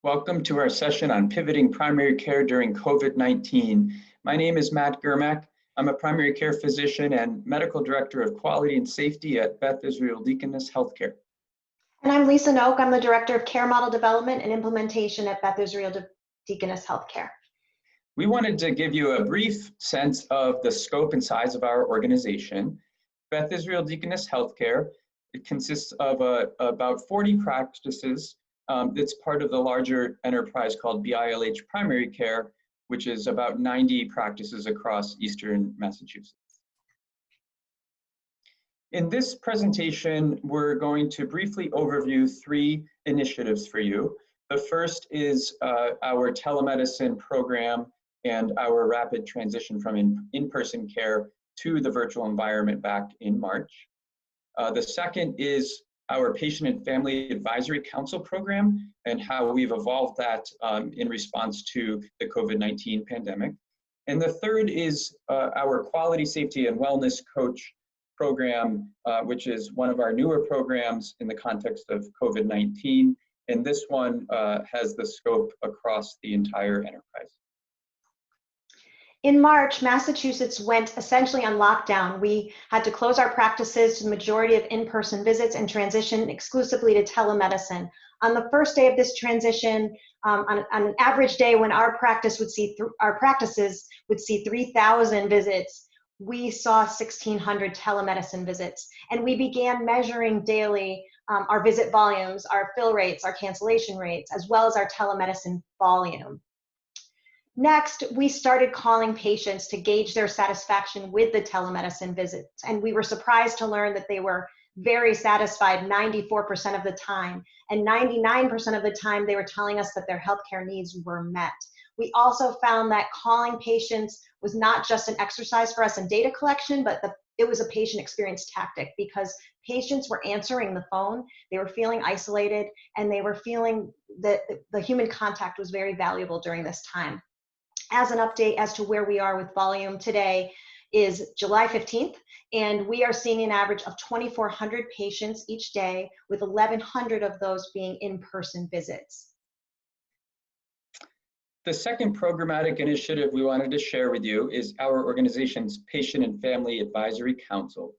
Welcome to our session on pivoting primary care during COVID-19. My name is Matt Germack. I'm a primary care physician and medical director of quality and safety at Beth Israel Deaconess Healthcare. And I'm Lisa Noak. I'm the director of care model development and implementation at Beth Israel Deaconess Healthcare. We wanted to give you a brief sense of the scope and size of our organization. Beth Israel Deaconess Healthcare, it consists of about 40 practices. That's part of the larger enterprise called BILH Primary Care, which is about 90 practices across Eastern Massachusetts. In this presentation, we're going to briefly overview three initiatives for you. The first is our telemedicine program and our rapid transition from in-person care to the virtual environment back in March. The second is our Patient and Family Advisory Council program and how we've evolved that in response to the COVID-19 pandemic. And the third is our Quality, Safety, and Wellness Coach program, which is one of our newer programs in the context of COVID-19. And this one has the scope across the entire enterprise. In March, Massachusetts went essentially on lockdown. We had to close our practices to the majority of in-person visits and transition exclusively to telemedicine. On the first day of this transition, on an average day when our practices would see 3,000 visits, we saw 1,600 telemedicine visits. And we began measuring daily our visit volumes, our fill rates, our cancellation rates, as well as our telemedicine volume. Next, we started calling patients to gauge their satisfaction with the telemedicine visits, and we were surprised to learn that they were very satisfied 94% of the time, and 99% of the time they were telling us that their healthcare needs were met. We also found that calling patients was not just an exercise for us in data collection, but it was a patient experience tactic because patients were answering the phone, they were feeling isolated, and they were feeling that the human contact was very valuable during this time. As an update as to where we are with volume today is July 15th, and we are seeing an average of 2,400 patients each day, with 1,100 of those being in-person visits. The second programmatic initiative we wanted to share with you is our organization's Patient and Family Advisory Council.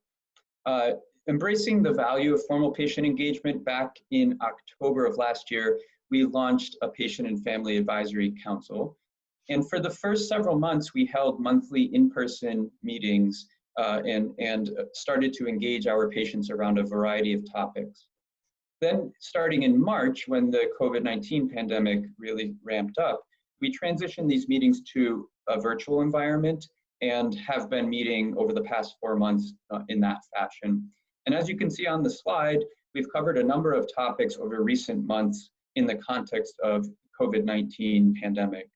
Embracing the value of formal patient engagement, back in October of last year, we launched a Patient and Family Advisory Council. And for the first several months, we held monthly in-person meetings and started to engage our patients around a variety of topics. Then starting in March, when the COVID-19 pandemic really ramped up, we transitioned these meetings to a virtual environment and have been meeting over the past 4 months in that fashion. And as you can see on the slide, we've covered a number of topics over recent months in the context of COVID-19 pandemic.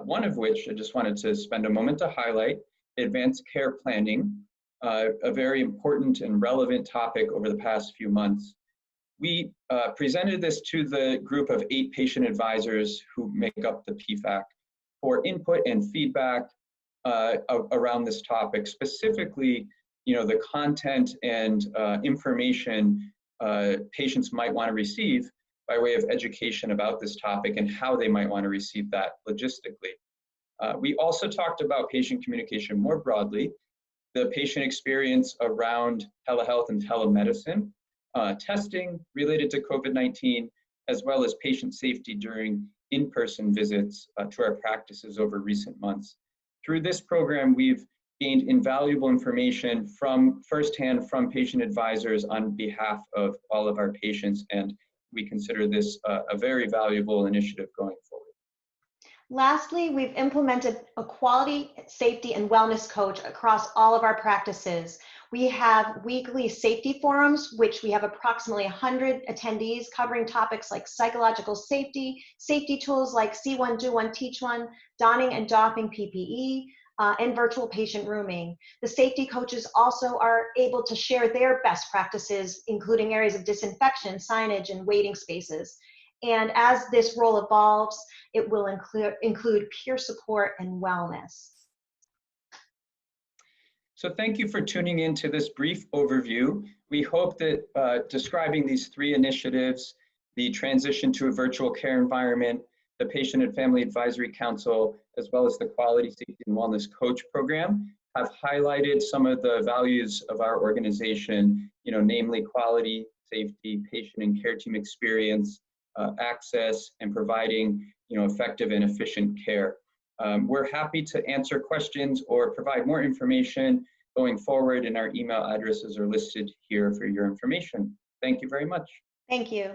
One of which I just wanted to spend a moment to highlight: advanced care planning, a very important and relevant topic over the past few months. We presented this to the group of 8 patient advisors who make up the PFAC for input and feedback around this topic, specifically, the content and information patients might want to receive by way of education about this topic and how they might want to receive that logistically. We also talked about patient communication more broadly, the patient experience around telehealth and telemedicine, testing related to COVID-19, as well as patient safety during in-person visits to our practices over recent months. Through this program, we've gained invaluable information firsthand from patient advisors on behalf of all of our patients, and we consider this a very valuable initiative going forward. Lastly, we've implemented a quality, safety, and wellness coach across all of our practices. We have weekly safety forums, which we have approximately 100 attendees covering topics like psychological safety, safety tools like See One, Do One, Teach One, donning and doffing PPE, and virtual patient rooming. The safety coaches also are able to share their best practices, including areas of disinfection, signage, and waiting spaces. And as this role evolves, it will include peer support and wellness. So thank you for tuning in to this brief overview. We hope that describing these 3 initiatives the transition to a virtual care environment, the Patient and Family Advisory Council, as well as the Quality, Safety, and Wellness Coach Program have highlighted some of the values of our organization, namely quality, safety, patient and care team experience, access, and providing, effective and efficient care. We're happy to answer questions or provide more information going forward, and our email addresses are listed here for your information. Thank you very much. Thank you.